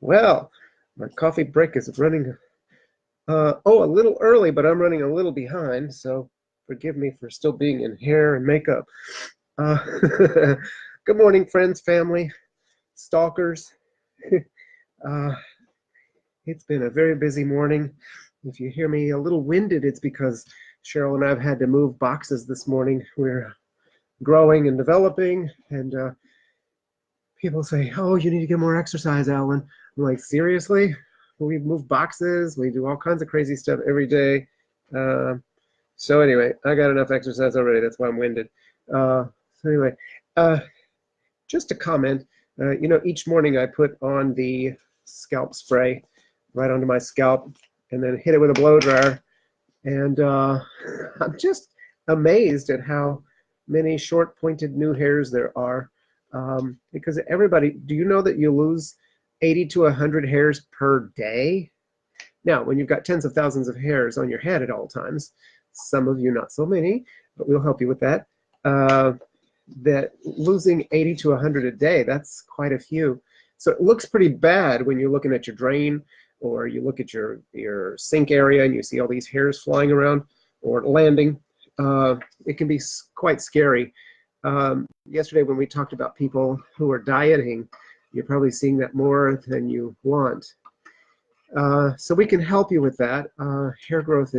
Well, my coffee break is running, a little early, but I'm running a little behind, so forgive me for still being in hair and makeup. Uh, Good morning, friends, family, stalkers. Uh, it's been a very busy morning. If you hear me a little winded, it's because Cheryl and I have had to move boxes this morning. We're growing and developing, and people say, "Oh, you need to get more exercise, Alan." I'm like, seriously? We move boxes, we do all kinds of crazy stuff every day. Uh, so anyway, I got enough exercise already. That's why I'm winded. So anyway, uh, just a comment. Each morning I put on the scalp spray right onto my scalp and then hit it with a blow dryer. And I'm just amazed at how many short pointed new hairs there are. Because everybody, do you know that you lose 80 to 100 hairs per day? Now, when you've got tens of thousands of hairs on your head at all times, some of you not so many, but we'll help you with that. That losing 80 to 100 a day, that's quite a few. So it looks pretty bad when you're looking at your drain, or you look at your sink area and you see all these hairs flying around or landing. It can be quite scary. Yesterday when we talked about people who are dieting, you're probably seeing that more than you want. So we can help you with that. Hair growth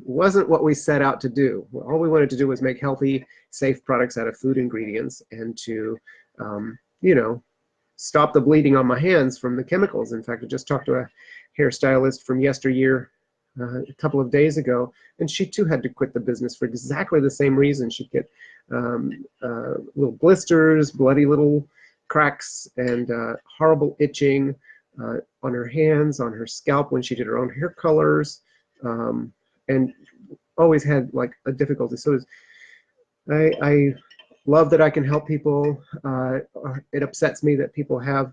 wasn't what we set out to do. All we wanted to do was make healthy, safe products out of food ingredients and to, stop the bleeding on my hands from the chemicals. In fact, I just talked to a hairstylist from yesteryear a couple of days ago, and she too had to quit the business for exactly the same reason. She'd get little blisters, bloody little cracks, and horrible itching on her hands, on her scalp when she did her own hair colors, and always had like a difficulty. So I love that I can help people. It upsets me that people have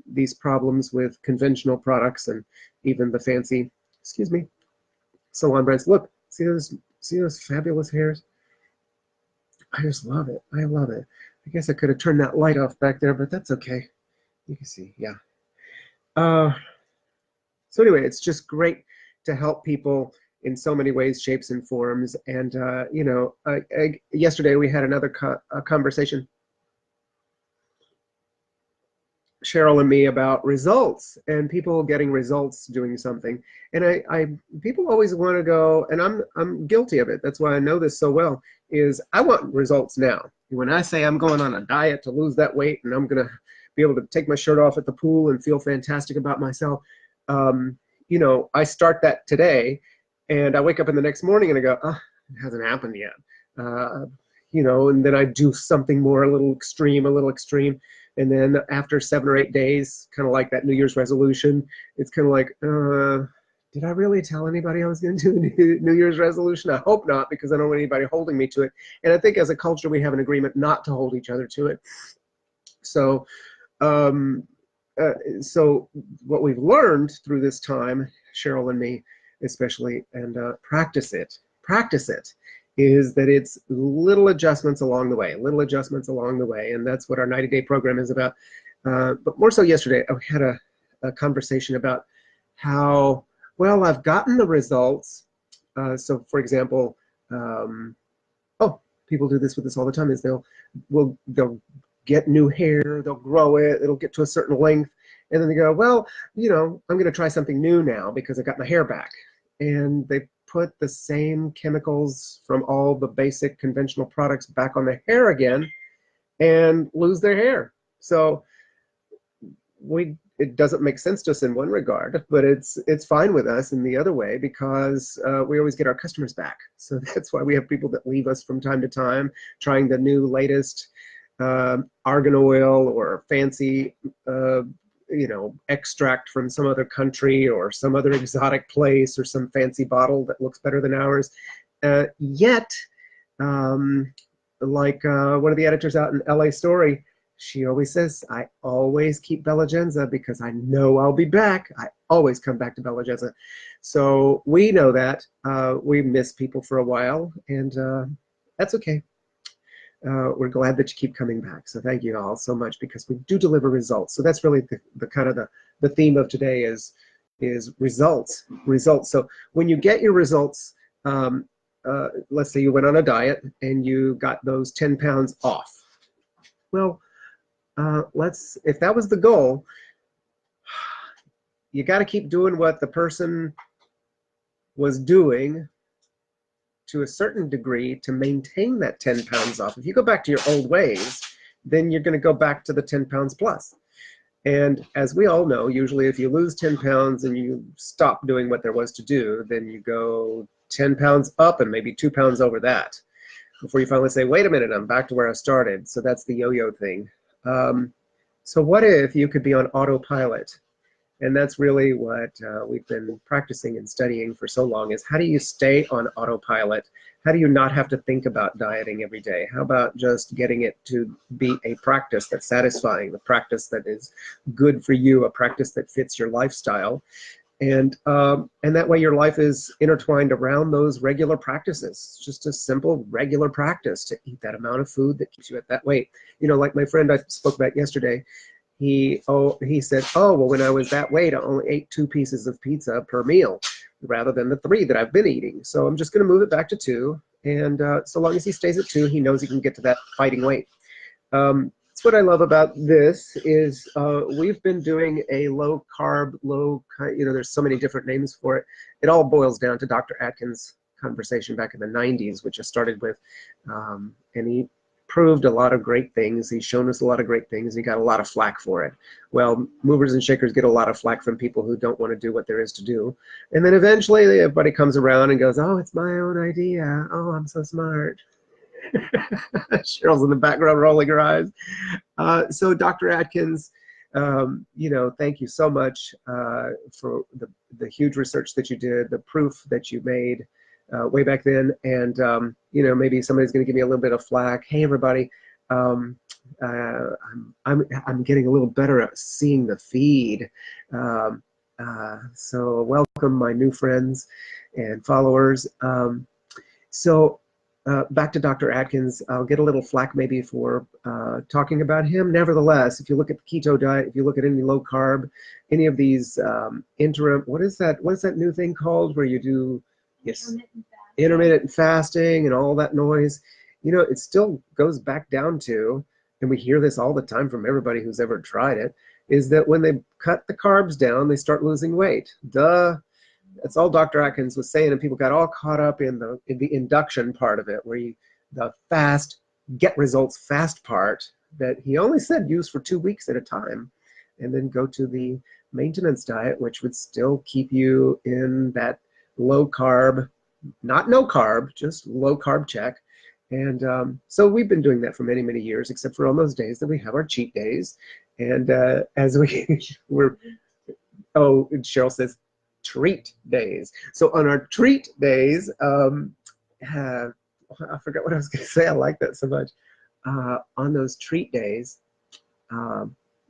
these problems with conventional products and even the fancy, excuse me, salon brands. Look, see those fabulous hairs? I just love it. I love it. I guess I could have turned that light off back there, but that's okay. You can see, yeah. So anyway, it's just great to help people in so many ways, shapes, and forms. And, yesterday we had another conversation, Cheryl and me, about results and people getting results doing something. And people always want to go, and I'm guilty of it. That's why I know this so well, is I want results now. When I say I'm going on a diet to lose that weight and I'm going to be able to take my shirt off at the pool and feel fantastic about myself, I start that today. And I wake up in the next morning and I go, oh, it hasn't happened yet. And then I do something more, a little extreme. And then after 7 or 8 days, kind of like that New Year's resolution, it's kind of like, did I really tell anybody I was going to do a New Year's resolution? I hope not, because I don't want anybody holding me to it. And I think as a culture, we have an agreement not to hold each other to it. So, so what we've learned through this time, Cheryl and me, especially, and practice it, is that it's little adjustments along the way, and that's what our 90-day program is about. But more so yesterday, I had a conversation about how, well, I've gotten the results. So for example, people do this with us all the time, is they'll get new hair, they'll grow it, it'll get to a certain length, and then they go, well, I'm going to try something new now because I got my hair back. And they put the same chemicals from all the basic conventional products back on the hair again and lose their hair. So it doesn't make sense to us in one regard, but it's fine with us in the other way, because we always get our customers back. So that's why we have people that leave us from time to time trying the new latest argan oil or fancy extract from some other country or some other exotic place or some fancy bottle that looks better than ours. Yet, like one of the editors out in LA Story, she always says, I always keep Belegenza because I know I'll be back. I always come back to Belegenza. So we know that. We miss people for a while, and that's okay. we're glad that you keep coming back. So thank you all so much, because we do deliver results. So that's really the kind of the theme of today is results. So when you get your results, let's say you went on a diet and you got those 10 pounds off. Well, if that was the goal, you got to keep doing what the person was doing to a certain degree to maintain that 10 pounds off. If you go back to your old ways, then you're going to go back to the 10 pounds plus. And as we all know, usually if you lose 10 pounds and you stop doing what there was to do, then you go 10 pounds up and maybe 2 pounds over that before you finally say, wait a minute, I'm back to where I started. So that's the yo-yo thing. So what if you could be on autopilot? And that's really what we've been practicing and studying for so long, is how do you stay on autopilot? How do you not have to think about dieting every day? How about just getting it to be a practice that's satisfying, a practice that is good for you, a practice that fits your lifestyle? And that way your life is intertwined around those regular practices. It's just a simple, regular practice to eat that amount of food that keeps you at that weight. You know, like my friend I spoke about yesterday, he said, oh, well, when I was that weight, I only ate 2 pieces of pizza per meal rather than the 3 that I've been eating. So I'm just going to move it back to 2. And so long as he stays at 2, he knows he can get to that fighting weight. That's what I love about this is we've been doing a low carb, there's so many different names for it. It all boils down to Dr. Atkins' conversation back in the 90s, which I started with. And he proved a lot of great things. He's shown us a lot of great things. He got a lot of flack for it. Well, movers and shakers get a lot of flack from people who don't want to do what there is to do. And then eventually everybody comes around and goes, oh, it's my own idea. Oh, I'm so smart. Cheryl's in the background rolling her eyes. So Dr. Atkins, thank you so much for the huge research that you did, the proof that you made way back then. And, maybe somebody's going to give me a little bit of flack. Hey, everybody, I'm getting a little better at seeing the feed. So welcome my new friends and followers. Back to Dr. Atkins, I'll get a little flack maybe for talking about him. Nevertheless, if you look at the keto diet, if you look at any low carb, any of these interim, what is that new thing called where you do intermittent fasting and all that noise, it still goes back down to, and we hear this all the time from everybody who's ever tried it, is that when they cut the carbs down, they start losing weight. Duh. That's all Dr. Atkins was saying, and people got all caught up in the induction part of it, where the fast, get results fast part that he only said use for 2 weeks at a time, and then go to the maintenance diet, which would still keep you in that low carb, not no carb, just low carb check. And so we've been doing that for many, many years, except for on those days that we have our cheat days. And as Cheryl says, treat days. So on our treat days, I forgot what I was going to say. I like that so much. On those treat days,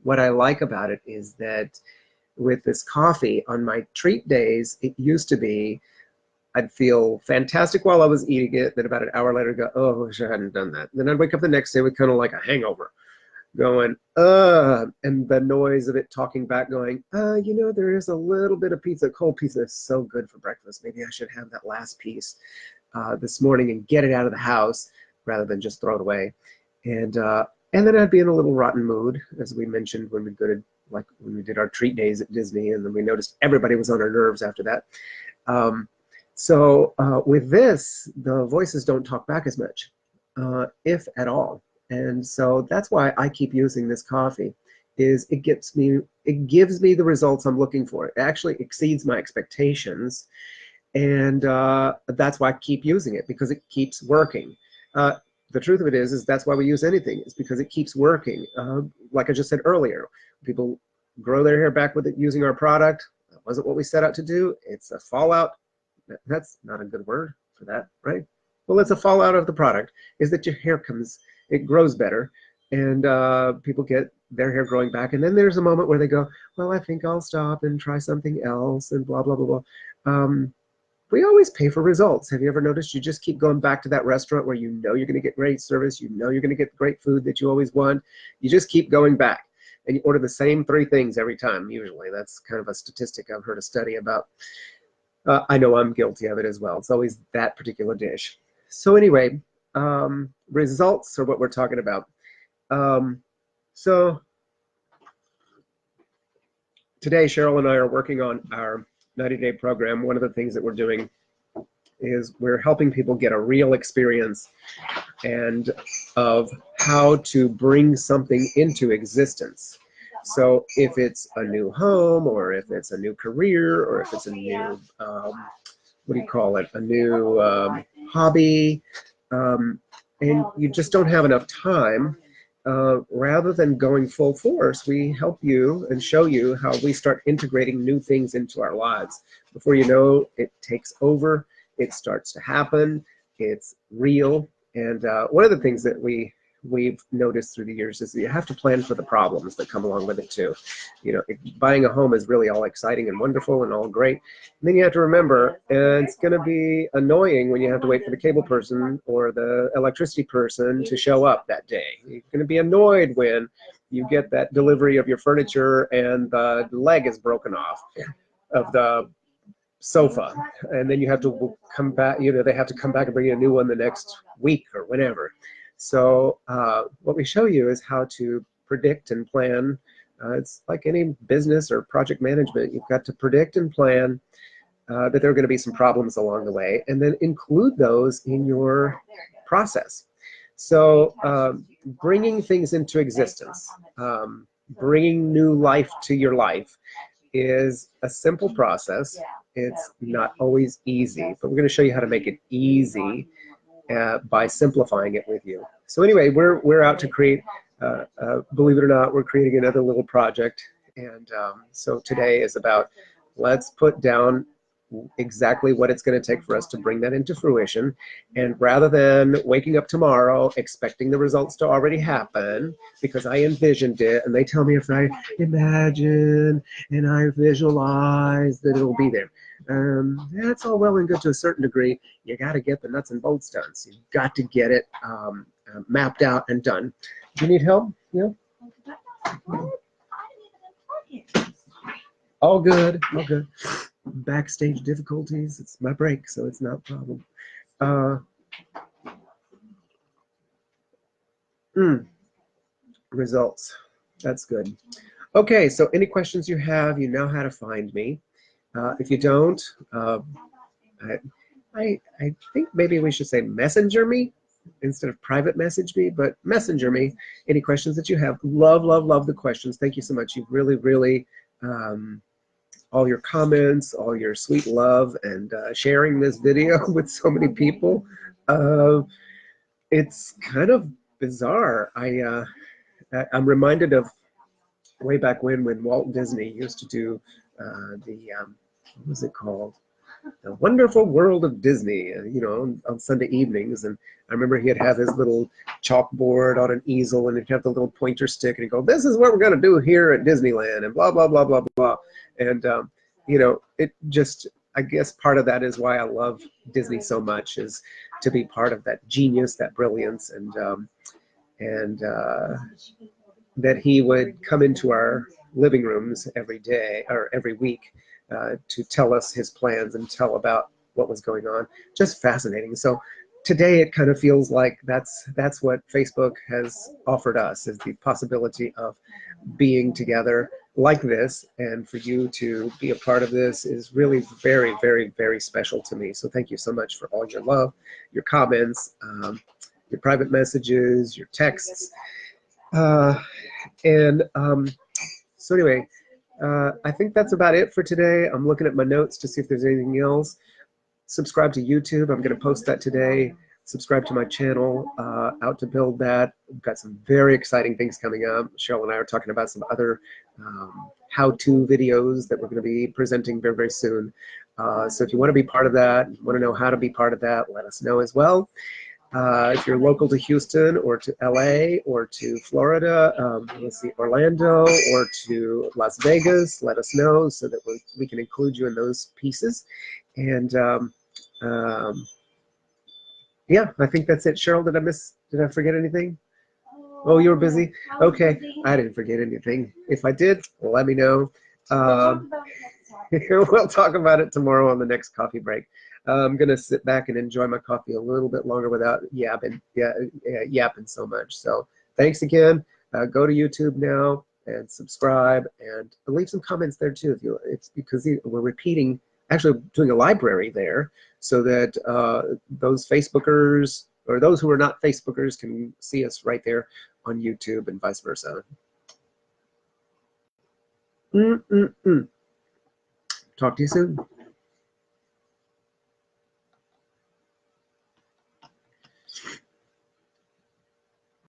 what I like about it is that with this coffee, on my treat days, it used to be I'd feel fantastic while I was eating it, then about an hour later go, oh, I wish I hadn't done that. Then I'd wake up the next day with kind of like a hangover, going, and the noise of it talking back going, there is a little bit of pizza. Cold pizza is so good for breakfast. Maybe I should have that last piece this morning and get it out of the house rather than just throw it away. And then I'd be in a little rotten mood, as we mentioned when we did our treat days at Disney, and then we noticed everybody was on our nerves after that. So with this, the voices don't talk back as much, if at all. And so that's why I keep using this coffee, is it gives me the results I'm looking for. It actually exceeds my expectations. And that's why I keep using it, because it keeps working. The truth of it is that's why we use anything. It's because it keeps working. Like I just said earlier, people grow their hair back with it using our product. That wasn't what we set out to do. It's a fallout. That's not a good word for that, right? Well, it's a fallout of the product, is that your hair it grows better, and people get their hair growing back. And then there's a moment where they go, well, I think I'll stop and try something else and blah, blah, blah, blah. we always pay for results. Have you ever noticed you just keep going back to that restaurant where you know you're going to get great service, you know you're going to get great food that you always want. You just keep going back, and you order the same 3 things every time, usually. That's kind of a statistic I've heard a study about. I know I'm guilty of it as well. It's always that particular dish. So anyway, results are what we're talking about. So today, Cheryl and I are working on our 90-day program. One of the things that we're doing is we're helping people get a real experience and of how to bring something into existence. So if it's a new home, or if it's a new career, or if it's a new, what do you call it, a new hobby, and you just don't have enough time, rather than going full force, we help you and show you how we start integrating new things into our lives. Before you know, it takes over, it starts to happen, it's real. And one of the things that we've noticed through the years is that you have to plan for the problems that come along with it too. You know, buying a home is really all exciting and wonderful and all great. And then you have to remember, it's going to be annoying when you have to wait for the cable person or the electricity person to show up that day. You're going to be annoyed when you get that delivery of your furniture and the leg is broken off of the sofa, and then you have to come back, you know, they have to come back and bring you a new one the next week or whenever. So what we show you is how to predict and plan. It's like any business or project management. You've got to predict and plan that there are going to be some problems along the way, and then include those in your process. So bringing things into existence, bringing new life to your life is a simple process. It's not always easy, but we're going to show you how to make it easy by simplifying it with you. So anyway, we're out to create, believe it or not, we're creating another little project. And so today is about, let's put down exactly what it's going to take for us to bring that into fruition. And rather than waking up tomorrow expecting the results to already happen because I envisioned it, and they tell me if I imagine and I visualize that it'll be there. That's all well and good to a certain degree. You got to get the nuts and bolts done. So you've got to get it mapped out and done. Do you need help? Yeah. All good. All good. Backstage difficulties. It's my break, so it's not a problem. Results. That's good. Okay, so any questions you have, you know how to find me. If you don't, I think maybe we should say messenger me instead of private message me, but messenger me. Any questions that you have. Love, love, love the questions. Thank you so much. You've really, really, all your comments, all your sweet love, and sharing this video with so many people. It's kind of bizarre. I'm reminded of way back when Walt Disney used to do what was it called? The Wonderful World of Disney, you know, on Sunday evenings. And I remember he'd have his little chalkboard on an easel, and he'd have the little pointer stick, and he'd go, "This is what we're going to do here at Disneyland," and blah, blah, blah, blah, blah. And, you know, it just, I guess part of that is why I love Disney so much, is to be part of that genius, that brilliance, and that he would come into our living rooms every day or every week to tell us his plans and tell about what was going on. Just fascinating. So today it kind of feels like that's what Facebook has offered us, is the possibility of being together like this, and for you to be a part of this is really very, very, very special to me. So thank you so much for all your love, your comments, your private messages, your texts. So anyway, I think that's about it for today. I'm looking at my notes to see if there's anything else. Subscribe to YouTube. I'm going to post that today. Subscribe to my channel, Out to Build That. We've got some very exciting things coming up. Cheryl and I are talking about some other how-to videos that we're going to be presenting very, very soon. So if you want to be part of that, want to know how to be part of that, let us know as well. If you're local to Houston or to LA or to Florida, let's see, Orlando or to Las Vegas, let us know so that we can include you in those pieces. And Yeah, I think that's it. Cheryl, did I forget anything? Oh, you were busy? Okay, I didn't forget anything. If I did, let me know. We'll talk about it tomorrow on the next coffee break. I'm gonna sit back and enjoy my coffee a little bit longer without yapping so much. So thanks again. Go to YouTube now and subscribe and leave some comments there too. It's because we're repeating, actually doing a library there, so that those Facebookers or those who are not Facebookers can see us right there on YouTube and vice versa. Talk to you soon.